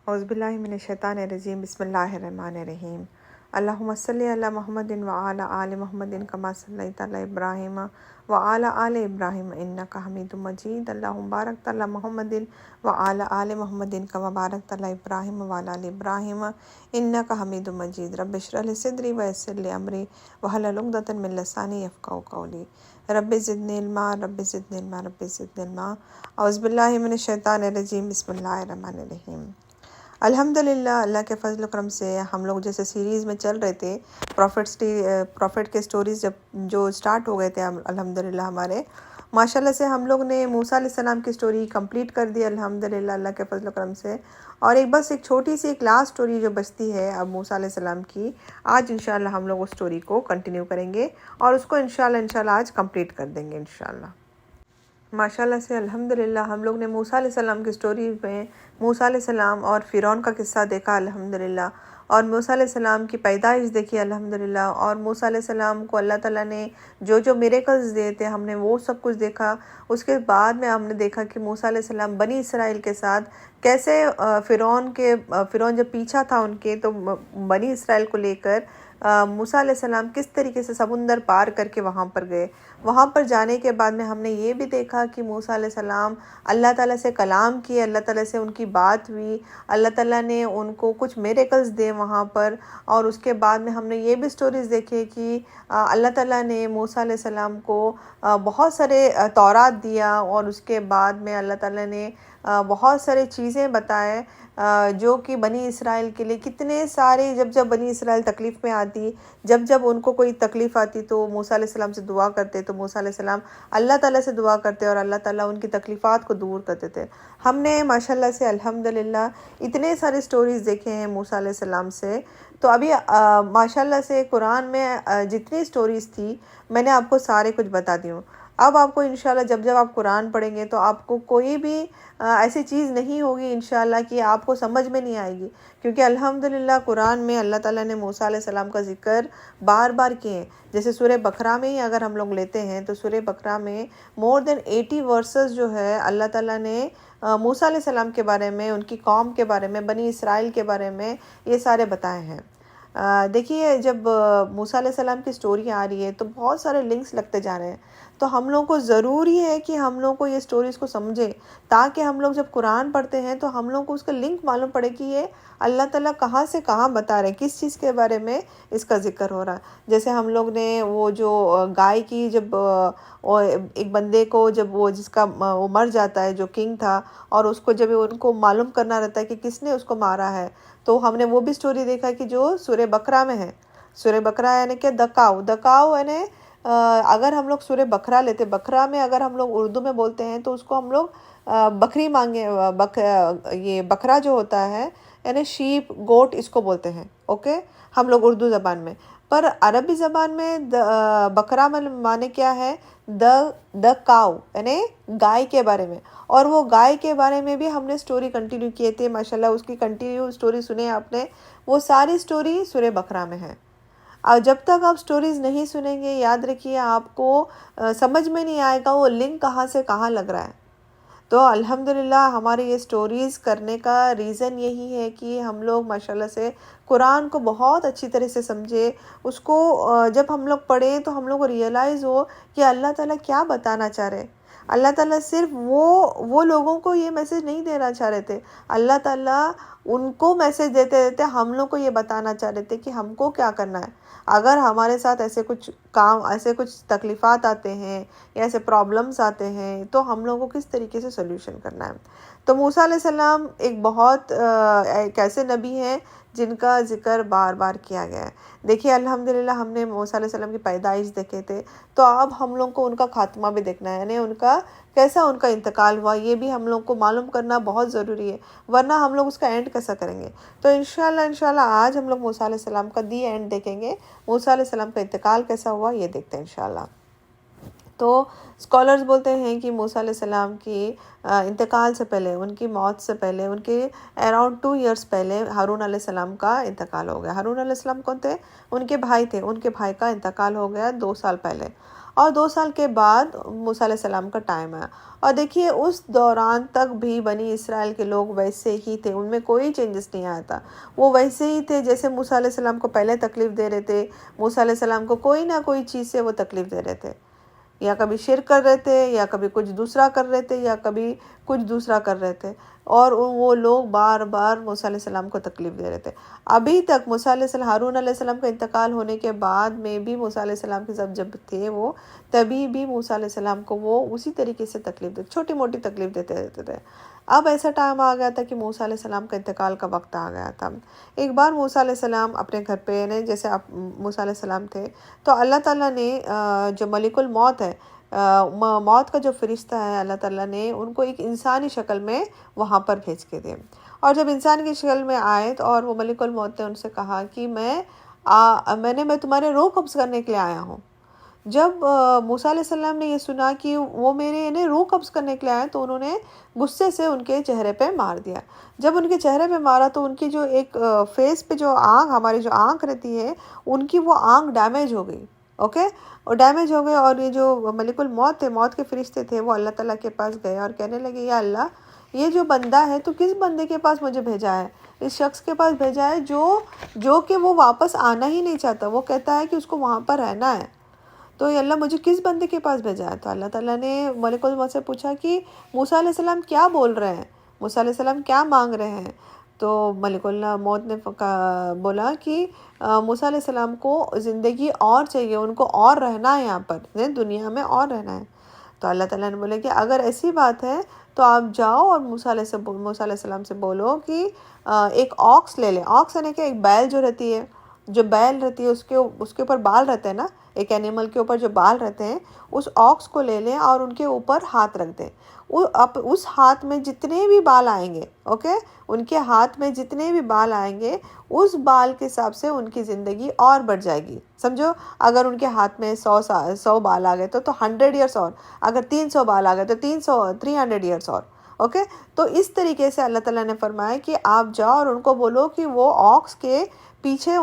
اعوذ باللہ من الشیطان الرجیم بسم اللہ الرحمن الرحیم اللہم صلی علی محمد وعلی آل محمد کما صلیت علی ابراہیم وعلی آل ابراہیم انک حمید مجید اللہم بارک علی محمد وعلی آل محمد کما بارکت علی ابراہیم وعلی آل ابراہیم انک حمید مجید رب اشرح لی صدری ویسر لی امری واحلل عقدۃ من لسانی یفقہوا قولی رب زدنی علما رب زدنی علما رب زدنی علما اعوذ باللہ من الشیطان الرجیم بسم اللہ الرحمن الرحیم الحمدللہ اللہ کے فضل و کرم سے ہم لوگ جیسے سیریز میں چل رہے تھے پروفٹ کے سٹوریز جو سٹارٹ ہو گئے تھے الحمدللہ ہمارے ماشاءاللہ سے ہم لوگ نے موسیٰ علیہ السلام کی سٹوری کمپلیٹ کر دی الحمدللہ اللہ کے فضل و کرم سے، اور ایک چھوٹی سی لاسٹ سٹوری جو بچتی ہے اب موسیٰ علیہ السلام کی، آج انشاءاللہ ہم لوگ اس سٹوری کو کنٹینیو کریں گے اور اس کو انشاءاللہ آج کمپلیٹ کر دیں گے انشاءاللہ۔ ماشاءاللہ سے الحمدللہ ہم لوگ نے موسیٰ علیہ السلام کی سٹوری میں موسیٰ علیہ السلام اور فرعون کا قصہ دیکھا الحمدللہ، اور موسیٰ علیہ السلام کی پیدائش دیکھی الحمدللہ، اور موسیٰ علیہ السلام کو اللہ تعالیٰ نے جو میریکلز دیے تھے ہم نے وہ سب کچھ دیکھا۔ اس کے بعد میں ہم نے دیکھا کہ موسیٰ علیہ السلام بنی اسرائیل کے ساتھ کیسے فرعون جب پیچھا تھا ان کے، تو بنی اسرائیل کو لے کر موسیٰ علیہ السلام کس طریقے سے سمندر پار کر کے وہاں پر گئے۔ وہاں پر جانے کے بعد میں ہم نے یہ بھی دیکھا کہ موسیٰ علیہ السلام اللہ تعالیٰ سے کلام کیے، اللہ تعالیٰ سے ان کی بات ہوئی، اللہ تعالیٰ نے ان کو کچھ میریکلز دے وہاں پر، اور اس کے بعد میں ہم نے یہ بھی سٹوریز دیکھے کہ اللہ تعالیٰ نے موسیٰ علیہ السلام کو بہت سارے تورات دیا، اور اس کے بعد میں اللہ تعالیٰ نے بہت سارے چیزیں بتائے جو کہ بنی اسرائیل کے لیے کتنے سارے، جب بنی اسرائیل تکلیف میں آتی، جب ان کو کوئی تکلیف آتی تو موسیٰ علیہ السلام سے دعا کرتے، تو موسیٰ علیہ السلام اللہ تعالیٰ سے دعا کرتے اور اللہ تعالیٰ ان کی تکلیفات کو دور کرتے تھے۔ ہم نے ماشاءاللہ سے الحمدللہ اتنے سارے سٹوریز دیکھے ہیں موسیٰ علیہ السلام سے۔ تو ابھی ماشاءاللہ سے قرآن میں جتنی سٹوریز تھی میں نے آپ کو سارے کچھ بتا دی ہوں۔ اب آپ کو انشاءاللہ جب آپ قرآن پڑھیں گے تو آپ کو کوئی بھی ایسی چیز نہیں ہوگی انشاءاللہ کہ آپ کو سمجھ میں نہیں آئے گی، کیونکہ الحمدللہ قرآن میں اللہ تعالیٰ نے موسیٰ علیہ السلام کا ذکر بار بار کیے ہیں۔ جیسے سورہ بقرہ میں ہی اگر ہم لوگ لیتے ہیں تو سورہ بقرہ میں more than 80 ورسز جو ہے اللہ تعالیٰ نے موسیٰ علیہ السلام کے بارے میں، ان کی قوم کے بارے میں، بنی اسرائیل کے بارے میں یہ سارے بتائے ہیں۔ دیکھیے جب موسیٰ علیہ السلام کی سٹوری آ رہی ہے تو بہت سارے لنکس لگتے جا رہے ہیں، تو ہم لوگوں کو ضروری ہے کہ ہم لوگ کو یہ سٹوریز کو سمجھیں، تاکہ ہم لوگ جب قرآن پڑھتے ہیں تو ہم لوگ کو اس کا لنک معلوم پڑے کہ یہ اللہ تعالیٰ کہاں سے کہاں بتا رہے ہیں، کس چیز کے بارے میں اس کا ذکر ہو رہا ہے۔ جیسے ہم لوگ نے وہ جو گائے کی جب ایک بندے کو جب وہ جس کا وہ مر جاتا ہے جو کنگ تھا، اور اس کو جب ان کو معلوم کرنا رہتا ہے کہ کس نے اس کو مارا ہے، تو ہم نے وہ بھی سٹوری دیکھا کہ جو سورہ بقرہ میں ہے۔ سورہ بقرہ یعنی کہ دکاؤ یعنی اگر ہم لوگ سورہ بقرہ لیتے، بقرہ میں اگر ہم لوگ اردو میں بولتے ہیں تو اس کو ہم لوگ بکری مانگے، یہ بکرا جو ہوتا ہے یعنی شیپ گوٹ اس کو بولتے ہیں، اوکے، ہم لوگ اردو زبان میں۔ پر عربی زبان میں بکرا معنی کیا ہے؟ دا کاؤ یعنی گائے کے بارے میں، اور وہ گائے کے بارے میں بھی ہم نے سٹوری کنٹینیو کیے تھے ماشاءاللہ، اس کی کنٹینیو سٹوری سنے آپ نے، وہ ساری سٹوری سورہ بقرہ میں ہے۔ اور جب تک آپ سٹوریز نہیں سنیں گے یاد رکھیے آپ کو سمجھ میں نہیں آئے گا وہ لنک کہاں سے کہاں لگ رہا ہے۔ تو الحمدللہ ہمارے یہ سٹوریز کرنے کا ریزن یہی ہے کہ ہم لوگ ماشاءاللہ سے قرآن کو بہت اچھی طرح سے سمجھے، اس کو جب ہم لوگ پڑھیں تو ہم لوگ کو ریئلائز ہو کہ اللہ تعالیٰ کیا بتانا چاہ رہے۔ اللہ تعالیٰ صرف وہ لوگوں کو یہ میسج نہیں دینا چاہ رہے تھے، اللہ تعالیٰ ان کو میسج دیتے ہم لوگ کو یہ بتانا چاہ رہے تھے کہ ہم کو کیا کرنا ہے۔ اگر ہمارے ساتھ ایسے کچھ تکلیفات آتے ہیں یا ایسے پرابلمز آتے ہیں تو ہم لوگوں کو کس طریقے سے سولوشن کرنا ہے۔ تو موسیٰ علیہ السلام ایک ایسے نبی ہیں جن کا ذکر بار بار کیا گیا ہے۔ دیکھیے الحمدللہ ہم نے موسیٰ علیہ السلام کی پیدائش دیکھے تھے، تو اب ہم لوگ کو ان کا خاتمہ بھی دیکھنا ہے، یعنی ان کا انتقال ہوا، یہ بھی ہم لوگ کو معلوم کرنا بہت ضروری ہے، ورنہ ہم لوگ اس کا اینڈ کیسا کریں گے۔ تو انشاءاللہ آج ہم لوگ موسیٰ علیہ السلام کا دی اینڈ دیکھیں گے، موسیٰ علیہ السلام کا انتقال کیسا ہوا یہ دیکھتے ہیں انشاءاللہ۔ تو اسکالرز بولتے ہیں کہ موسیٰ علیہ السلام کی انتقال سے پہلے، ان کی موت سے پہلے، ان کے اراؤنڈ 2 ایئرس پہلے ہارون علیہ السلام کا انتقال ہو گیا۔ ہارون علیہ السلام کون تھے؟ ان کے بھائی تھے، ان کے بھائی کا انتقال ہو گیا 2 سال پہلے۔ اور 2 سال کے بعد موسیٰ علیہ السلام کا ٹائم آیا، اور دیکھیے اس دوران تک بھی بنی اسرائیل کے لوگ ویسے ہی تھے، ان میں کوئی چینجز نہیں آیا تھا، وہ ویسے ہی تھے جیسے موسیٰ علیہ السلام کو پہلے تکلیف دے رہے تھے. موسیٰ علیہ السلام کو کوئی نہ کوئی چیز سے وہ تکلیف دے رہے تھے، یا کبھی شرک کر رہے تھے، یا کبھی کچھ دوسرا کر رہے تھے، یا کبھی کچھ دوسرا کر رہے تھے، اور وہ لوگ بار بار موسیٰ علیہ السلام کو تکلیف دے رہے تھے. ابھی تک موسیٰ علیہ السلام، ہارون علیہ السلام کا انتقال ہونے کے بعد میں بھی موسیٰ علیہ السلام کے ساتھ جب تھے وہ، تبھی بھی موسیٰ علیہ السلام کو وہ اسی طریقے سے تکلیف دیتے، چھوٹی موٹی تکلیف دیتے رہتے تھے. اب ایسا ٹائم آ گیا تھا کہ موسیٰ علیہ السلام کا انتقال کا وقت آ گیا تھا. ایک بار موسیٰ علیہ السلام اپنے گھر پہ، یعنی جیسے موسیٰ علیہ السلام تھے، تو اللہ تعالیٰ نے جو ملک الموت ہے، موت کا جو فرشتہ ہے، اللہ تعالیٰ نے ان کو ایک انسانی شکل میں وہاں پر بھیج کے دے. اور جب انسان کی شکل میں آئے تو اور وہ ملک الموت نے ان سے کہا کہ میں تمہارے روح قبض کرنے کے لیے آیا ہوں. جب موسیٰ علیہ السلام نے یہ سنا کہ وہ میرے روح قبض کرنے کے لیے آئے، تو انہوں نے غصے سے ان کے چہرے پہ مار دیا. جب ان کے چہرے پہ مارا تو ان کی جو ایک فیس پہ جو آنکھ، ہماری جو آنکھ رہتی ہے، ان کی وہ آنکھ ڈیمیج ہو گئی. اوکے، اور ڈیمیج ہو گئے. اور یہ جو ملک الموت تھے، موت کے فرشتے تھے، وہ اللہ تعالیٰ کے پاس گئے اور کہنے لگے، یا اللہ، یہ جو بندہ ہے تو کس بندے کے پاس مجھے بھیجا ہے؟ اس شخص کے پاس بھیجا ہے جو کہ وہ واپس آنا ہی نہیں چاہتا، وہ کہتا ہے کہ اس کو وہاں پر رہنا ہے. تو یہ اللہ، مجھے کس بندے کے پاس بھیجا ہے؟ تو اللہ تعالیٰ نے ملک الموت سے پوچھا کہ موسیٰ علیہ السلام کیا بول رہے ہیں، موسیٰ علیہ السلام کیا مانگ رہے ہیں؟ تو ملک الموت نے بولا کہ موسیٰ علیہ السلام کو زندگی اور چاہیے، ان کو اور رہنا ہے یہاں پر، دنیا میں اور رہنا ہے. تو اللہ تعالیٰ نے بولے کہ اگر ایسی بات ہے تو آپ جاؤ اور موسیٰ علیہ السلام سے بولو کہ ایک آکس لے لیں. آکس یعنی کہ ایک بیل جو رہتی ہے، اس کے اوپر بال رہتے ہیں نا، ایک اینیمل کے اوپر جو بال رہتے ہیں، اس آکس کو لے لیں اور ان کے اوپر ہاتھ رکھ دیں. اس ہاتھ میں جتنے بھی بال آئیں گے، اوکے، ان کے ہاتھ میں جتنے بھی بال آئیں گے، اس بال کے حساب سے ان کی زندگی اور بڑھ جائے گی. سمجھو، اگر ان کے ہاتھ میں 100 بال آ گئے تو 100 ایئرس اور، اگر 300 بال آ گئے تو 300 ایئرس اور. اوکے، تو اس طریقے سے اللہ تعالیٰ نے فرمایا کہ آپ جاؤ اور ان کو بولو کہ وہ آکس کے پیچھے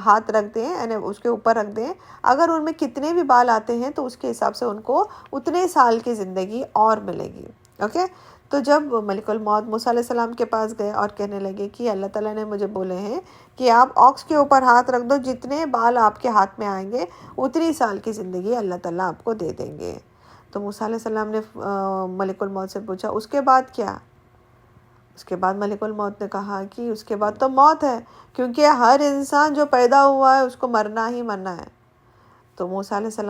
ہاتھ رکھ دیں، یعنی اس کے اوپر رکھ دیں. اگر ان میں کتنے بھی بال آتے ہیں تو اس کے حساب سے ان کو اتنے سال کی زندگی اور ملے گی. اوکے، تو جب ملک الموت موسیٰ علیہ السلام کے پاس گئے اور کہنے لگے کہ اللہ تعالیٰ نے مجھے بولے ہیں کہ آپ آکس کے اوپر ہاتھ رکھ دو، جتنے بال آپ کے ہاتھ میں آئیں گے اتنی سال کی زندگی اللہ تعالیٰ آپ کو دے دیں گے. تو موسیٰ علیہ السلام نے ملک الموت سے پوچھا، اس کے بعد کیا؟ اس کے بعد ملک الموت نے کہا کہ اس کے بعد تو موت ہے، کیونکہ ہر انسان جو پیدا ہوا ہے اس کو مرنا ہی مرنا ہے. تو موسیٰ علیہ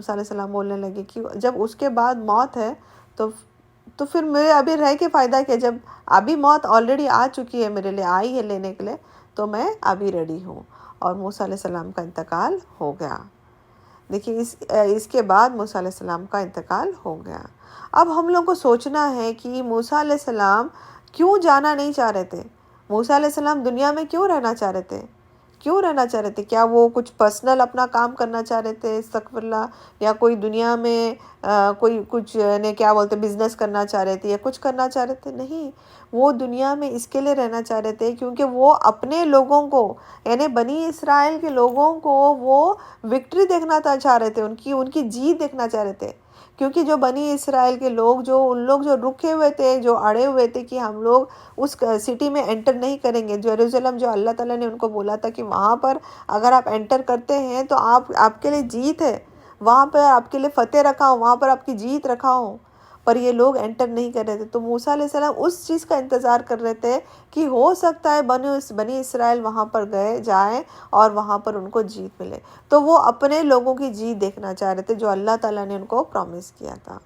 السلام بولنے لگے کہ جب اس کے بعد موت ہے تو پھر میرے ابھی رہ کے فائدہ کیا؟ جب ابھی موت آلریڈی آ چکی ہے، میرے لیے آئی ہے لینے کے لیے، تو میں ابھی ریڈی ہوں. اور موسیٰ علیہ السلام کا انتقال ہو گیا. دیکھیے، اس کے بعد موسیٰ علیہ السلام کا انتقال ہو گیا. اب ہم لوگ کو سوچنا ہے کہ موسیٰ علیہ السلام کیوں جانا نہیں چاہ رہے تھے؟ موسیٰ علیہ السلام دنیا میں کیوں رہنا چاہ رہے تھے؟ کیا وہ کچھ پرسنل اپنا کام کرنا چاہ رہے تھے، استغفر اللہ، یا کوئی دنیا میں کوئی کچھ کیا بولتے بزنس کرنا چاہ رہے تھے، یا کچھ کرنا چاہ رہے تھے؟ نہیں، وہ دنیا میں اس کے لیے رہنا چاہ رہے تھے کیونکہ وہ اپنے لوگوں کو، یعنی بنی اسرائیل کے لوگوں کو وہ وکٹری دیکھنا چاہ رہے تھے، ان کی جیت دیکھنا چاہ رہے تھے. کیونکہ جو بنی اسرائیل کے لوگ جو رکے ہوئے تھے، جو اڑے ہوئے تھے کہ ہم لوگ اس سٹی میں انٹر نہیں کریں گے، یروشلم جو اللہ تعالیٰ نے ان کو بولا تھا کہ وہاں پر اگر آپ انٹر کرتے ہیں تو آپ کے لیے جیت ہے، وہاں پر آپ کے لیے فتح رکھا ہوں، وہاں پر آپ کی جیت رکھا ہوں، پر یہ لوگ انٹر نہیں کر رہے تھے. تو موسیٰ علیہ السلام اس چیز کا انتظار کر رہے تھے کہ ہو سکتا ہے بنی اسرائیل وہاں پر جائیں اور وہاں پر ان کو جیت ملے. تو وہ اپنے لوگوں کی جیت دیکھنا چاہ رہے تھے جو اللہ تعالیٰ نے ان کو پرومس کیا تھا.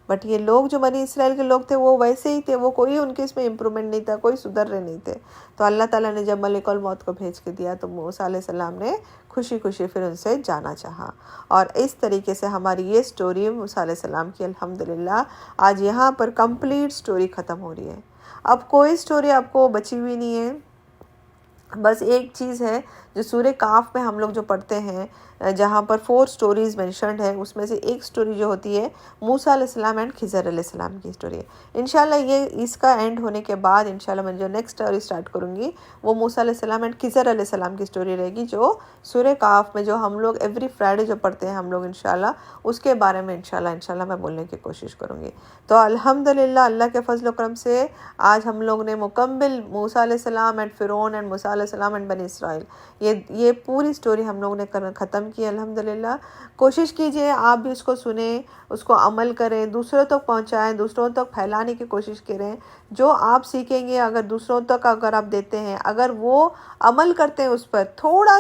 بٹ یہ لوگ جو بنی اسرائیل کے لوگ تھے وہ ویسے ہی تھے، وہ کوئی ان کے اس میں امپرومنٹ نہیں تھا، کوئی سدھر رہے نہیں تھے. تو اللہ تعالیٰ نے جب ملک الموت کو بھیج کے دیا تو موسیٰ علیہ السلام نے خوشی پھر ان سے جانا چاہا. اور اس طریقے سے ہماری یہ سٹوری موسیٰ علیہ السلام کی الحمدللہ آج یہاں پر کمپلیٹ سٹوری ختم ہو رہی ہے. اب کوئی سٹوری آپ کو بچی ہوئی نہیں ہے. بس ایک چیز ہے، جو سورہ کاف میں ہم لوگ جو پڑھتے ہیں، جہاں پر 4 سٹوریز مینشنڈ ہے، اس میں سے ایک سٹوری جو ہوتی ہے موسیٰ علیہ السلام اینڈ خضر علیہ السلام کی سٹوری ہے۔ انشاءاللہ یہ اس کا اینڈ ہونے کے بعد انشاءاللہ میں جو نیکسٹ سٹوری سٹارٹ کروں گی وہ موسیٰ علیہ السلام اینڈ خضر علیہ السلام کی سٹوری رہے گی، جو سورہ کاف میں جو ہم لوگ ایوری فرائیڈے جو پڑھتے ہیں ہم لوگ انشاءاللہ، اس کے بارے میں انشاءاللہ میں بولنے کی کوشش کروں گی۔ تو الحمدللہ اللہ کے فضل و کرم سے آج ہم لوگ نے مکمل موسیٰ علیہ السلام اینڈ فرعون اینڈ موسیٰ علیہ السلام اینڈ بنی اسرائیل، یہ پوری سٹوری ہم لوگ نے ختم کی الحمدللہ۔ کوشش کیجئے آپ بھی اس کو سنیں، اس کو عمل کریں، دوسروں تک پہنچائیں، دوسروں تک پھیلانے کی کوشش کریں۔ جو آپ سیکھیں گے اگر دوسروں تک اگر آپ دیتے ہیں، اگر وہ عمل کرتے ہیں، اس پر تھوڑا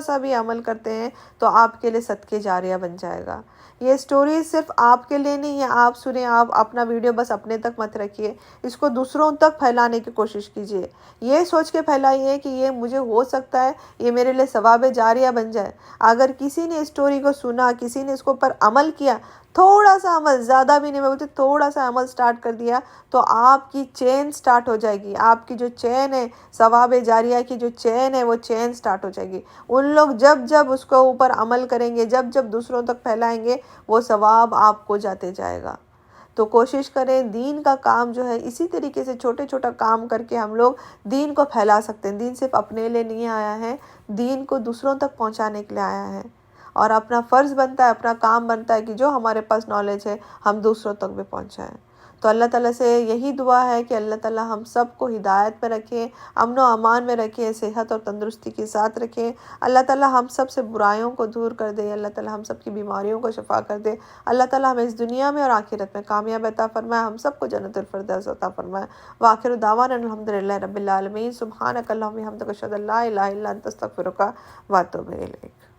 سا بھی عمل کرتے ہیں، تو آپ کے لیے صدقے جاریہ بن جائے گا۔ یہ سٹوری صرف آپ کے لیے نہیں ہے، آپ سنیں، آپ اپنا ویڈیو بس اپنے تک مت رکھیے، اس کو دوسروں تک پھیلانے کی کوشش کیجیے۔ یہ سوچ کے پھیلائیے کہ یہ مجھے ہو سکتا ہے یہ میرے لیے ثواب جاریہ بن جائے۔ اگر کسی نے اسٹوری کو سنا، کسی نے اس کو پر عمل کیا، تھوڑا سا عمل، زیادہ بھی نہیں، میں بولتی تھوڑا سا عمل سٹارٹ کر دیا، تو آپ کی چین سٹارٹ ہو جائے گی۔ آپ کی جو چین ہے ثواب جاریہ کی، جو چین ہے وہ چین سٹارٹ ہو جائے گی۔ ان لوگ جب اس کو اوپر عمل کریں گے، جب دوسروں تک پھیلائیں گے، وہ ثواب آپ کو جاتے جائے گا۔ تو کوشش کریں، دین کا کام جو ہے اسی طریقے سے چھوٹا کام کر کے ہم لوگ دین کو پھیلا سکتے ہیں۔ دین صرف اپنے لیے نہیں آیا ہے، دین کو دوسروں تک پہنچانے کے لیے آیا ہے، اور اپنا فرض بنتا ہے، اپنا کام بنتا ہے کہ جو ہمارے پاس نالج ہے ہم دوسروں تک بھی پہنچائیں۔ تو اللہ تعالیٰ سے یہی دعا ہے کہ اللہ تعالیٰ ہم سب کو ہدایت میں رکھیں، امن و امان میں رکھیں، صحت اور تندرستی کے ساتھ رکھیں۔ اللہ تعالیٰ ہم سب سے برائیوں کو دور کر دے، اللہ تعالیٰ ہم سب کی بیماریوں کو شفا کر دے، اللہ تعالیٰ ہمیں اس دنیا میں اور آخرت میں کامیاب عطا فرمائے، ہم سب کو جنت الفردوس عطا فرمائے۔ وآخر دعوانا الحمدللہ رب العالمین۔ سبحانک اللہم وبحمدک اشہد ان لا الہ الا انت استغفرک واتوب الیک۔